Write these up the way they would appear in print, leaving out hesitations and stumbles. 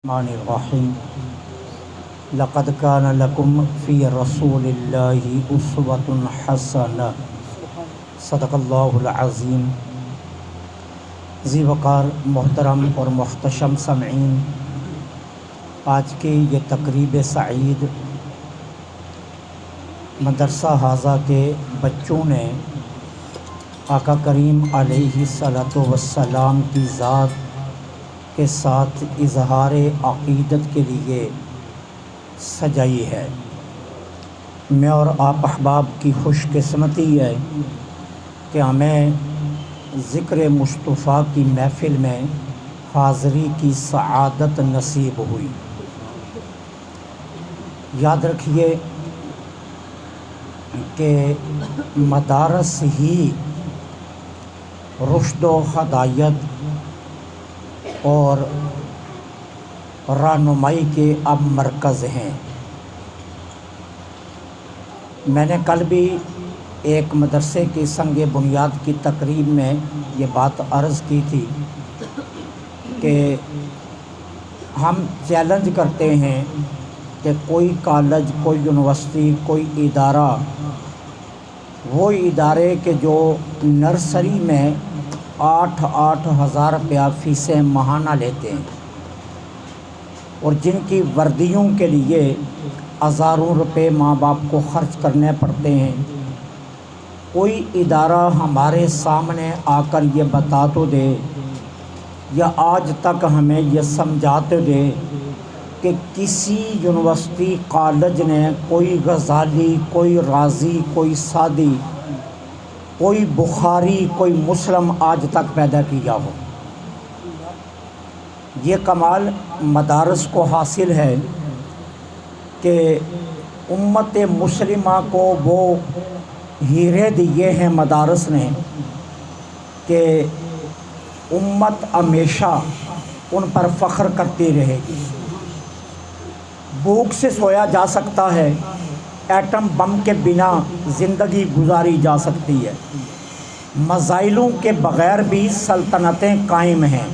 الرحمن الرحیم لقد کان لکم فی رسول اللہ اسوۃ حسنہ صدق اللہ العظیم۔ ذی وقار محترم اور محتشم سامعین، آج کی یہ تقریب سعید مدرسہ حاضہ کے بچوں نے آقا کریم علیہ الصلاۃ والسلام کی ذات کے ساتھ اظہار عقیدت کے لیے سجائی ہے۔ میں اور آپ احباب کی خوش قسمتی ہے کہ ہمیں ذکر مصطفیٰ کی محفل میں حاضری کی سعادت نصیب ہوئی۔ یاد رکھیے کہ مدارس ہی رشد و ہدایت اور رہنمائی کے اب مرکز ہیں۔ میں نے کل بھی ایک مدرسے کی سنگ بنیاد کی تقریب میں یہ بات عرض کی تھی کہ ہم چیلنج کرتے ہیں کہ کوئی کالج، کوئی یونیورسٹی، کوئی ادارہ، وہ ادارے کہ جو نرسری میں 8,000 روپیہ فیسیں ماہانہ لیتے ہیں اور جن کی وردیوں کے لیے ہزاروں روپے ماں باپ کو خرچ کرنے پڑتے ہیں، کوئی ادارہ ہمارے سامنے آ کر یہ بتا تو دے یا آج تک ہمیں یہ سمجھا تو دے کہ کسی یونیورسٹی کالج نے کوئی غزالی، کوئی رازی، کوئی سعدی، کوئی بخاری، کوئی مسلم آج تک پیدا کیا ہو۔ یہ کمال مدارس کو حاصل ہے کہ امت مسلمہ کو وہ ہیرے دیے ہیں مدارس نے کہ امت ہمیشہ ان پر فخر کرتی رہے گی۔ بھوک سے سویا جا سکتا ہے، ایٹم بم کے بنا زندگی گزاری جا سکتی ہے، میزائلوں کے بغیر بھی سلطنتیں قائم ہیں۔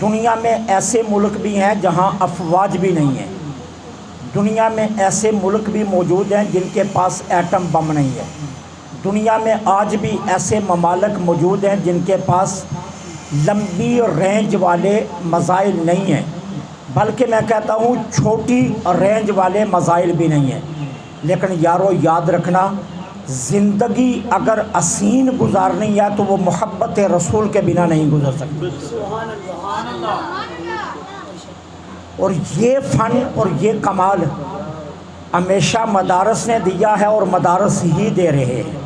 دنیا میں ایسے ملک بھی ہیں جہاں افواج بھی نہیں ہیں، دنیا میں ایسے ملک بھی موجود ہیں جن کے پاس ایٹم بم نہیں ہے، دنیا میں آج بھی ایسے ممالک موجود ہیں جن کے پاس لمبی رینج والے میزائل نہیں ہیں، بلکہ میں کہتا ہوں چھوٹی رینج والے میزائل بھی نہیں ہیں۔ لیکن یارو یاد رکھنا، زندگی اگر حسین گزارنی ہے تو وہ محبت رسول کے بنا نہیں گزر سکتی۔ اور یہ فن اور یہ کمال ہمیشہ مدارس نے دیا ہے اور مدارس ہی دے رہے ہیں۔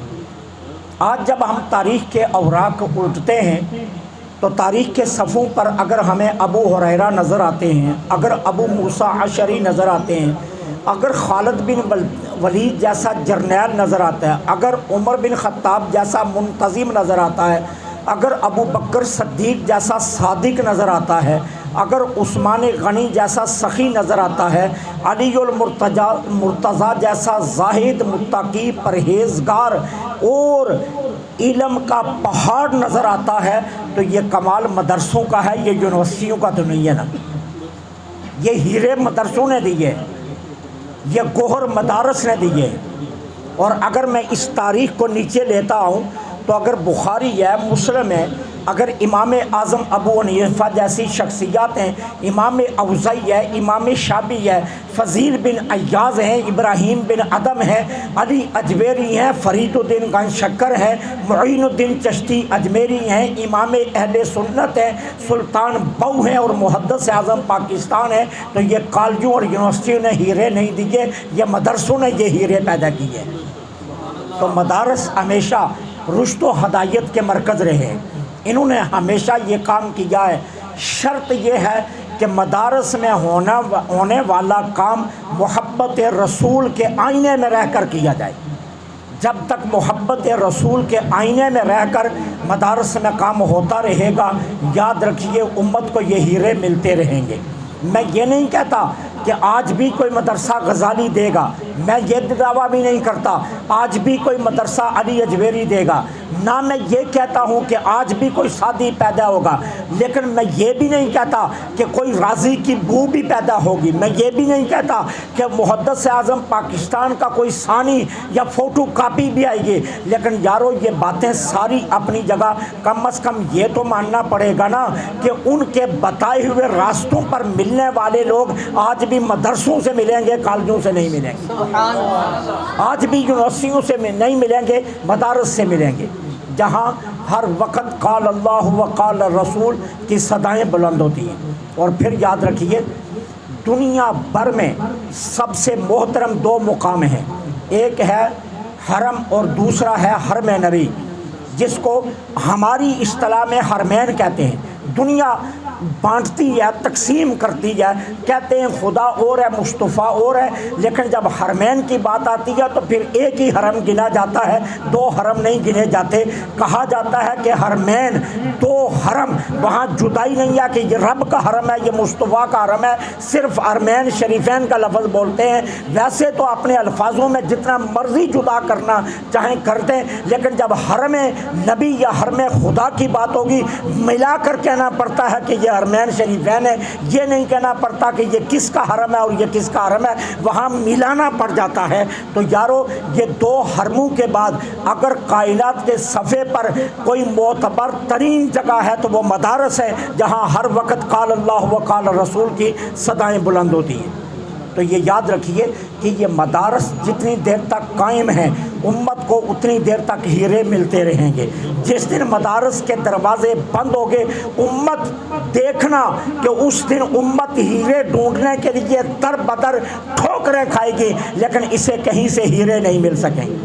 آج جب ہم تاریخ کے اوراق الٹتے ہیں تو تاریخ کے صفحوں پر اگر ہمیں ابو ہریرہ نظر آتے ہیں، اگر ابو موسیٰ اشعری نظر آتے ہیں، اگر خالد بن ولید جیسا جرنیل نظر آتا ہے، اگر عمر بن خطاب جیسا منتظم نظر آتا ہے، اگر ابو بکر صدیق جیسا صادق نظر آتا ہے، اگر عثمان غنی جیسا سخی نظر آتا ہے، علی المرتضیٰ جیسا زاہد، متقی، پرہیزگار اور علم کا پہاڑ نظر آتا ہے، تو یہ کمال مدرسوں کا ہے، یہ یونیورسٹیوں کا تو نہیں ہے نا۔ یہ ہیرے مدرسوں نے دیے، یہ گوہر مدارس نے دیے۔ اور اگر میں اس تاریخ کو نیچے لیتا ہوں تو اگر بخاری ہے، مسلم ہے، اگر امام اعظم ابو حنیفہ جیسی شخصیات ہیں، امام اوزاعی ہے، امام شافعی ہے، فضیل بن عیاض ہیں، ابراہیم بن ادم ہے، علی اجمیری ہیں، فرید الدین گنج شکر ہیں، معین الدین چشتی اجمیری ہیں، امام اہل سنت ہیں، سلطان بو ہیں اور محدث اعظم پاکستان ہے، تو یہ کالجوں اور یونیورسٹیوں نے ہیرے نہیں دیے، یہ مدرسوں نے یہ ہیرے پیدا کیے۔ تو مدارس ہمیشہ رشد و ہدایت کے مرکز رہے، انہوں نے ہمیشہ یہ کام کیا ہے۔ شرط یہ ہے کہ مدارس میں ہونے والا کام محبت رسول کے آئینے میں رہ کر کیا جائے۔ جب تک محبت رسول کے آئینے میں رہ کر مدارس میں کام ہوتا رہے گا، یاد رکھیے امت کو یہ ہیرے ملتے رہیں گے۔ میں یہ نہیں کہتا کہ آج بھی کوئی مدرسہ غزالی دے گا، میں یہ دعویٰ بھی نہیں کرتا آج بھی کوئی مدرسہ علی اجمیری دے گا، نہ میں یہ کہتا ہوں کہ آج بھی کوئی سادی پیدا ہوگا، لیکن میں یہ بھی نہیں کہتا کہ کوئی راضی کی بو بھی پیدا ہوگی، میں یہ بھی نہیں کہتا کہ محدث اعظم پاکستان کا کوئی ثانی یا فوٹو کاپی بھی آئے گی، لیکن یارو یہ باتیں ساری اپنی جگہ، کم از کم یہ تو ماننا پڑے گا نا کہ ان کے بتائے ہوئے راستوں پر ملنے والے لوگ آج بھی مدرسوں سے ملیں گے، کالجوں سے نہیں ملیں گے، آج بھی یونیورسٹیوں سے نہیں ملیں گے، مدارس سے ملیں گے، جہاں ہر وقت قال اللہ و قال رسول کی صدائیں بلند ہوتی ہیں۔ اور پھر یاد رکھیے دنیا بھر میں سب سے محترم دو مقام ہیں، ایک ہے حرم اور دوسرا ہے حرم نبی، جس کو ہماری اصطلاح میں حرمین کہتے ہیں۔ دنیا بانٹتی ہے، تقسیم کرتی ہے، کہتے ہیں خدا اور ہے، مصطفیٰ اور ہے، لیکن جب حرمین کی بات آتی ہے تو پھر ایک ہی حرم گنا جاتا ہے، دو حرم نہیں گنے جاتے۔ کہا جاتا ہے کہ حرمین دو حرم، وہاں جدائی نہیں ہے کہ یہ رب کا حرم ہے یہ مصطفیٰ کا حرم ہے، صرف حرمین شریفین کا لفظ بولتے ہیں۔ ویسے تو اپنے الفاظوں میں جتنا مرضی جدا کرنا چاہیں کرتے ہیں، لیکن جب حرم نبی یا حرم خدا کی بات ہوگی ملا کر کہنا پڑتا ہے کہ یہ حرمین شریفین ہے، یہ نہیں کہنا پڑتا کہ یہ کس کا حرم ہے اور یہ کس کا حرم ہے، وہاں ملانا پڑ جاتا ہے۔ تو یارو یہ دو حرموں کے بعد اگر کائنات کے صفحے پر کوئی معتبر ترین جگہ ہے تو وہ مدارس ہے، جہاں ہر وقت قال اللہ و قال رسول کی صدائیں بلند ہوتی ہیں۔ تو یہ یاد رکھیے کہ یہ مدارس جتنی دیر تک قائم ہیں امت کو اتنی دیر تک ہیرے ملتے رہیں گے۔ جس دن مدارس کے دروازے بند ہو گئے امت دیکھنا کہ اس دن امت ہیرے ڈھونڈنے کے لیے در بدر ٹھوکریں کھائے گی، لیکن اسے کہیں سے ہیرے نہیں مل سکیں گے،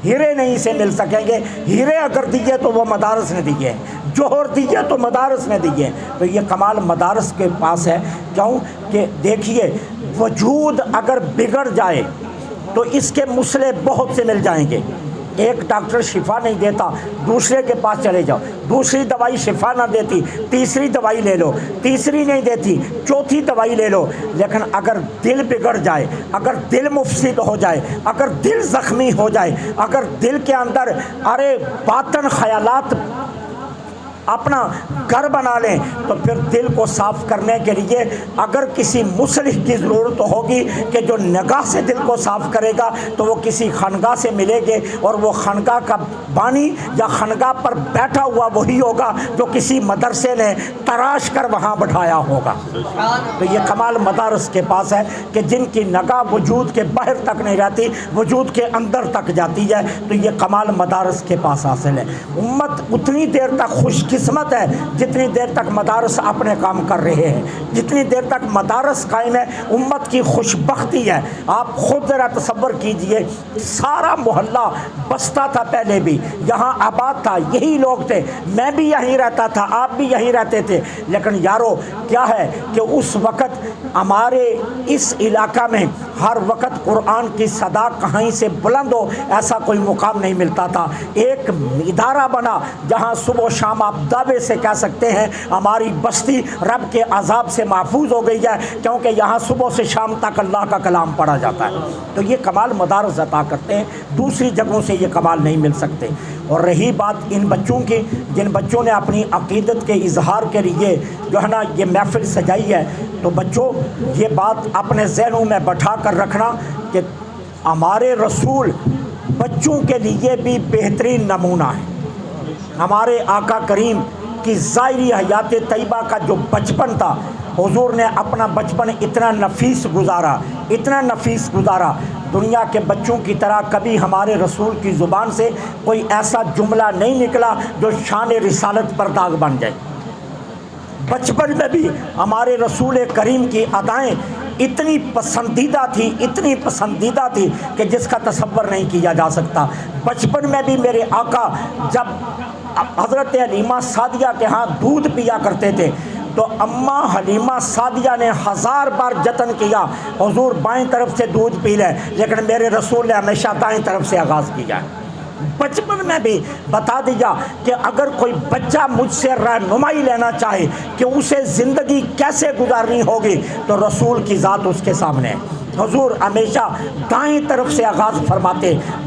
ہیرے نہیں سے مل سکیں گے۔ ہیرے اگر دیے تو وہ مدارس نے دیے، جوہر دیے تو مدارس نے دیے۔ تو یہ کمال مدارس کے پاس ہے، کیوں کہ دیکھیے وجود اگر بگڑ جائے تو اس کے مسئلے بہت سے مل جائیں گے۔ ایک ڈاکٹر شفا نہیں دیتا، دوسرے کے پاس چلے جاؤ، دوسری دوائی شفا نہ دیتی، تیسری دوائی لے لو، تیسری نہیں دیتی، چوتھی دوائی لے لو۔ لیکن اگر دل بگڑ جائے، اگر دل مفسد ہو جائے، اگر دل زخمی ہو جائے، اگر دل کے اندر باطن خیالات اپنا گھر بنا لیں، تو پھر دل کو صاف کرنے کے لیے اگر کسی مصلح کی ضرورت ہوگی کہ جو نگاہ سے دل کو صاف کرے گا تو وہ کسی خانقاہ سے ملے گے، اور وہ خانقاہ کا بانی یا خانقاہ پر بیٹھا ہوا وہی ہوگا جو کسی مدرسے نے تراش کر وہاں بٹھایا ہوگا۔ تو یہ کمال مدارس کے پاس ہے کہ جن کی نگاہ وجود کے باہر تک نہیں رہتی، وجود کے اندر تک جاتی ہے، تو یہ کمال مدارس کے پاس حاصل ہے۔ امت اتنی دیر تک خوش قسمت ہے جتنی دیر تک مدارس اپنے کام کر رہے ہیں، جتنی دیر تک مدارس قائم ہے امت کی خوش بختی ہے۔ آپ خود ذرا تصور کیجئے، سارا محلہ بستا تھا، پہلے بھی یہاں آباد تھا، یہی لوگ تھے، میں بھی یہیں رہتا تھا، آپ بھی یہیں رہتے تھے، لیکن یارو کیا ہے کہ اس وقت ہمارے اس علاقہ میں ہر وقت قرآن کی صدا کہیں سے بلند ہو ایسا کوئی مقام نہیں ملتا تھا۔ ایک ادارہ بنا جہاں صبح و شام آپ دعوے سے کہہ سکتے ہیں ہماری بستی رب کے عذاب سے محفوظ ہو گئی ہے، کیونکہ یہاں صبح سے شام تک اللہ کا کلام پڑھا جاتا ہے۔ تو یہ کمال مدارس عطا کرتے ہیں، دوسری جگہوں سے یہ کمال نہیں مل سکتے۔ اور رہی بات ان بچوں کی جن بچوں نے اپنی عقیدت کے اظہار کے لیے جو ہے نا یہ محفل سجائی ہے، تو بچوں یہ بات اپنے ذہنوں میں بٹھا کر رکھنا کہ ہمارے رسول بچوں کے لیے بھی بہترین نمونہ ہے۔ ہمارے آقا کریم کی ظاہری حیات طیبہ کا جو بچپن تھا، حضور نے اپنا بچپن اتنا نفیس گزارا، اتنا نفیس گزارا، دنیا کے بچوں کی طرح کبھی ہمارے رسول کی زبان سے کوئی ایسا جملہ نہیں نکلا جو شان رسالت پر داغ بن جائے۔ بچپن میں بھی ہمارے رسول کریم کی ادائیں اتنی پسندیدہ تھی، اتنی پسندیدہ تھی کہ جس کا تصور نہیں کیا جا سکتا۔ بچپن میں بھی میرے آقا جب حضرت حلیمہ سعدیہ کے ہاں دودھ پیا کرتے تھے تو اماں حلیمہ سعدیہ نے 1000 بار جتن کیا حضور بائیں طرف سے دودھ پی لیں، لیکن میرے رسول نے ہمیشہ دائیں طرف سے آغاز کیا۔ بچپن میں بھی بتا دیا کہ اگر کوئی بچہ مجھ سے رہنمائی لینا چاہے کہ اسے زندگی کیسے گزارنی ہوگی تو رسول کی ذات اس کے سامنے ہے۔ حضور ہمیشہ دائیں طرف سے آغاز فرماتے،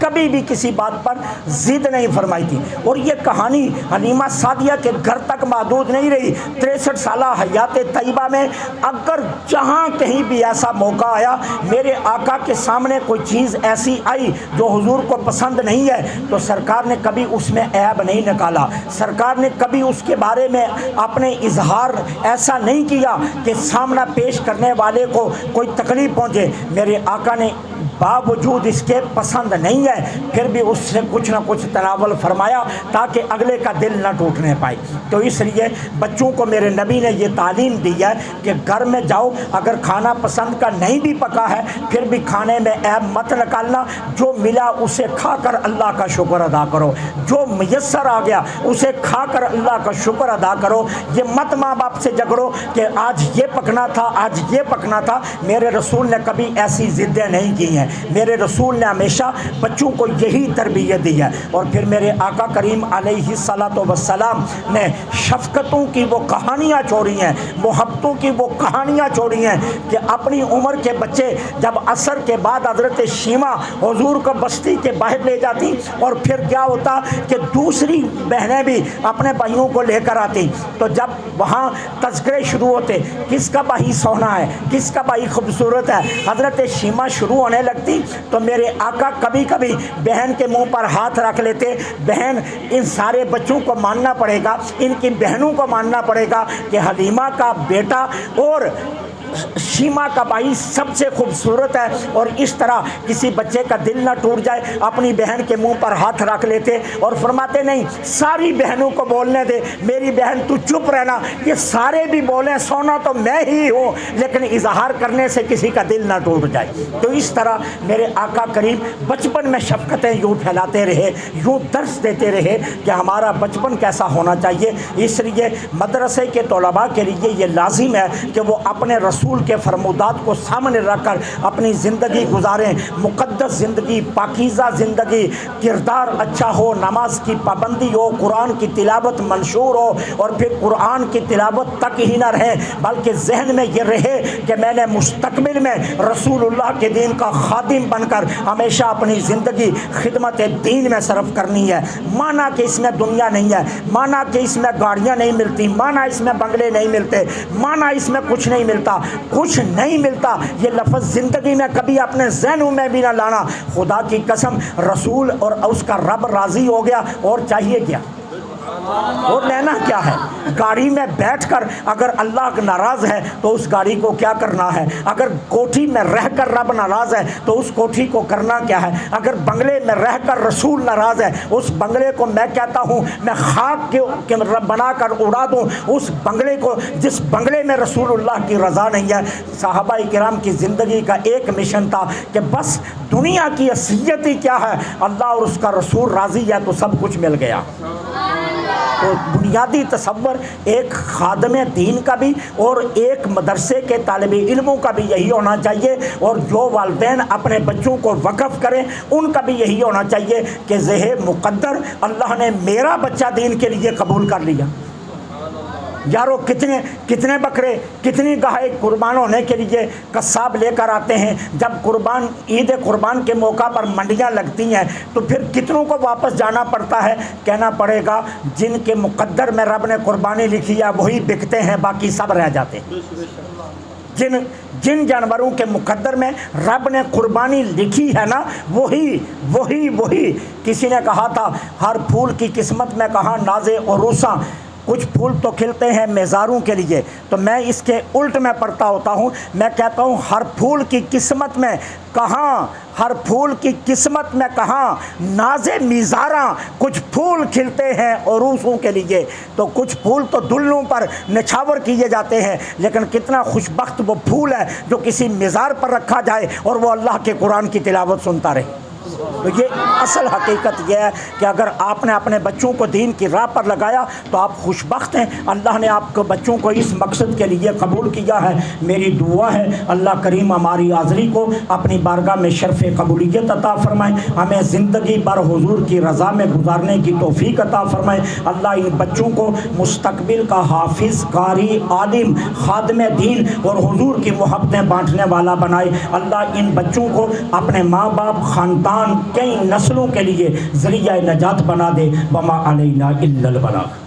کبھی بھی کسی بات پر ضد نہیں فرمائی تھی۔ اور یہ کہانی حلیمہ سعدیہ کے گھر تک محدود نہیں رہی۔ 63 سالہ حیات طیبہ میں اگر جہاں کہیں بھی ایسا موقع آیا، میرے آقا کے سامنے کوئی چیز ایسی آئی جو حضور کو پسند نہیں ہے، تو سرکار نے کبھی اس میں عیب نہیں نکالا، سرکار نے کبھی اس کے بارے میں اپنے اظہار ایسا نہیں کیا کہ سامنا پیش کرنے والے کو کوئی تکلیف پہنچے۔ میرے آقا نے باوجود اس کے پسند نہیں ہے پھر بھی اس سے کچھ نہ کچھ تناول فرمایا تاکہ اگلے کا دل نہ ٹوٹنے پائے۔ تو اس لیے بچوں کو میرے نبی نے یہ تعلیم دی ہے کہ گھر میں جاؤ، اگر کھانا پسند کا نہیں بھی پکا ہے پھر بھی کھانے میں عیب مت نکالنا، جو ملا اسے کھا کر اللہ کا شکر ادا کرو، جو میسر آ گیا اسے کھا کر اللہ کا شکر ادا کرو۔ یہ مت ماں باپ سے جھگڑو کہ آج یہ پکنا تھا، آج یہ پکنا تھا۔ میرے رسول نے کبھی ایسی ضدیں نہیں کی ہیں، میرے رسول نے ہمیشہ بچوں کو یہی تربیت دی ہے۔ اور پھر میرے آقا کریم علیہ الصلوۃ والسلام نے شفقتوں کی وہ کہانیاں چھوڑی ہیں، محبتوں کی وہ کہانیاں چھوڑی ہیں کہ اپنی عمر کے بچے جب عصر کے بعد حضرت شیمہ حضور کو بستی کے باہر لے جاتی اور پھر کیا ہوتا کہ دوسری بہنیں بھی اپنے بھائیوں کو لے کر آتی، تو جب وہاں تذکرے شروع ہوتے کس کا بھائی سونا ہے، کس کا بھائی خوبصورت ہے، حضرت شیمہ شروع ہونے لگتی تو میرے آقا کبھی کبھی بہن کے منہ پر ہاتھ رکھ لیتے، بہن ان سارے بچوں کو ماننا پڑے گا، ان کی بہنوں کو ماننا پڑے گا کہ حلیمہ کا بیٹا اور شیمہ کا بھائی سب سے خوبصورت ہے، اور اس طرح کسی بچے کا دل نہ ٹوٹ جائے۔ اپنی بہن کے منہ پر ہاتھ رکھ لیتے اور فرماتے نہیں ساری بہنوں کو بولنے دے، میری بہن تو چپ رہنا، یہ سارے بھی بولیں سونا تو میں ہی ہوں، لیکن اظہار کرنے سے کسی کا دل نہ ٹوٹ جائے۔ تو اس طرح میرے آقا کریم بچپن میں شفقتیں یوں پھیلاتے رہے، یوں درس دیتے رہے کہ ہمارا بچپن کیسا ہونا چاہیے۔ اس لیے مدرسے کے طلباء کے لیے یہ لازم ہے کہ وہ اپنے رسول کے فرمودات کو سامنے رکھ کر اپنی زندگی گزاریں، مقدس زندگی، پاکیزہ زندگی، کردار اچھا ہو، نماز کی پابندی ہو، قرآن کی تلاوت منشور ہو، اور پھر قرآن کی تلاوت تک ہی نہ رہے بلکہ ذہن میں یہ رہے کہ میں نے مستقبل میں رسول اللہ کے دین کا خادم بن کر ہمیشہ اپنی زندگی خدمت دین میں صرف کرنی ہے۔ مانا کہ اس میں دنیا نہیں ہے، مانا کہ اس میں گاڑیاں نہیں ملتی، مانا اس میں بنگلے نہیں ملتے، مانا اس میں کچھ نہیں ملتا، کچھ نہیں ملتا، یہ لفظ زندگی میں کبھی اپنے ذہنوں میں بھی نہ لانا۔ خدا کی قسم رسول اور اس کا رب راضی ہو گیا اور چاہیے کیا اور لینا کیا ہے؟ گاڑی میں بیٹھ کر اگر اللہ ناراض ہے تو اس گاڑی کو کیا کرنا ہے؟ اگر کوٹھی میں رہ کر رب ناراض ہے تو اس کوٹھی کو کرنا کیا ہے؟ اگر بنگلے میں رہ کر رسول ناراض ہے اس بنگلے کو میں کہتا ہوں میں خاک کے بنا کر اڑا دوں اس بنگلے کو جس بنگلے میں رسول اللہ کی رضا نہیں ہے۔ صحابہ کرام کی زندگی کا ایک مشن تھا کہ بس دنیا کی اصلیت ہی کیا ہے، اللہ اور اس کا رسول راضی ہے تو سب کچھ مل گیا۔ تو بنیادی تصور ایک خادم دین کا بھی اور ایک مدرسے کے طالب علموں کا بھی یہی ہونا چاہیے، اور جو والدین اپنے بچوں کو وقف کریں ان کا بھی یہی ہونا چاہیے کہ ذہن مقدر اللہ نے میرا بچہ دین کے لیے قبول کر لیا۔ یارو کتنے بکرے کتنی گائے قربان ہونے کے لیے قصاب لے کر آتے ہیں، جب عید قربان کے موقع پر منڈیاں لگتی ہیں تو پھر کتنوں کو واپس جانا پڑتا ہے؟ کہنا پڑے گا جن کے مقدر میں رب نے قربانی لکھی ہے وہی بکتے ہیں، باقی سب رہ جاتے ہیں۔ جن جانوروں کے مقدر میں رب نے قربانی لکھی ہے نا وہی کسی نے کہا تھا ہر پھول کی قسمت میں کہاں نازے اور روساں، کچھ پھول تو کھلتے ہیں میزاروں کے لیے، تو میں اس کے الٹ میں پڑھتا ہوتا ہوں، میں کہتا ہوں ہر پھول کی قسمت میں کہاں نازے میزاراں، کچھ پھول کھلتے ہیں عروسوں کے لیے۔ تو کچھ پھول تو دلوں پر نچھاور کیے جاتے ہیں، لیکن کتنا خوش بخت وہ پھول ہے جو کسی میزار پر رکھا جائے اور وہ اللہ کے قرآن کی تلاوت سنتا رہے۔ تو یہ اصل حقیقت یہ ہے کہ اگر آپ نے اپنے بچوں کو دین کی راہ پر لگایا تو آپ خوش بخت ہیں، اللہ نے آپ کو بچوں کو اس مقصد کے لیے قبول کیا ہے۔ میری دعا ہے اللہ کریم ہماری حاضری کو اپنی بارگاہ میں شرف قبولیت عطا فرمائے، ہمیں زندگی بر حضور کی رضا میں گزارنے کی توفیق عطا فرمائے۔ اللہ ان بچوں کو مستقبل کا حافظ، قاری، عالم، خادم دین اور حضور کی محبتیں بانٹنے والا بنائے۔ اللہ ان بچوں کو اپنے ماں باپ، خاندان قرآن کئی نسلوں کے لیے ذریعہ نجات بنا دے۔ وما علینا الا البلاغ۔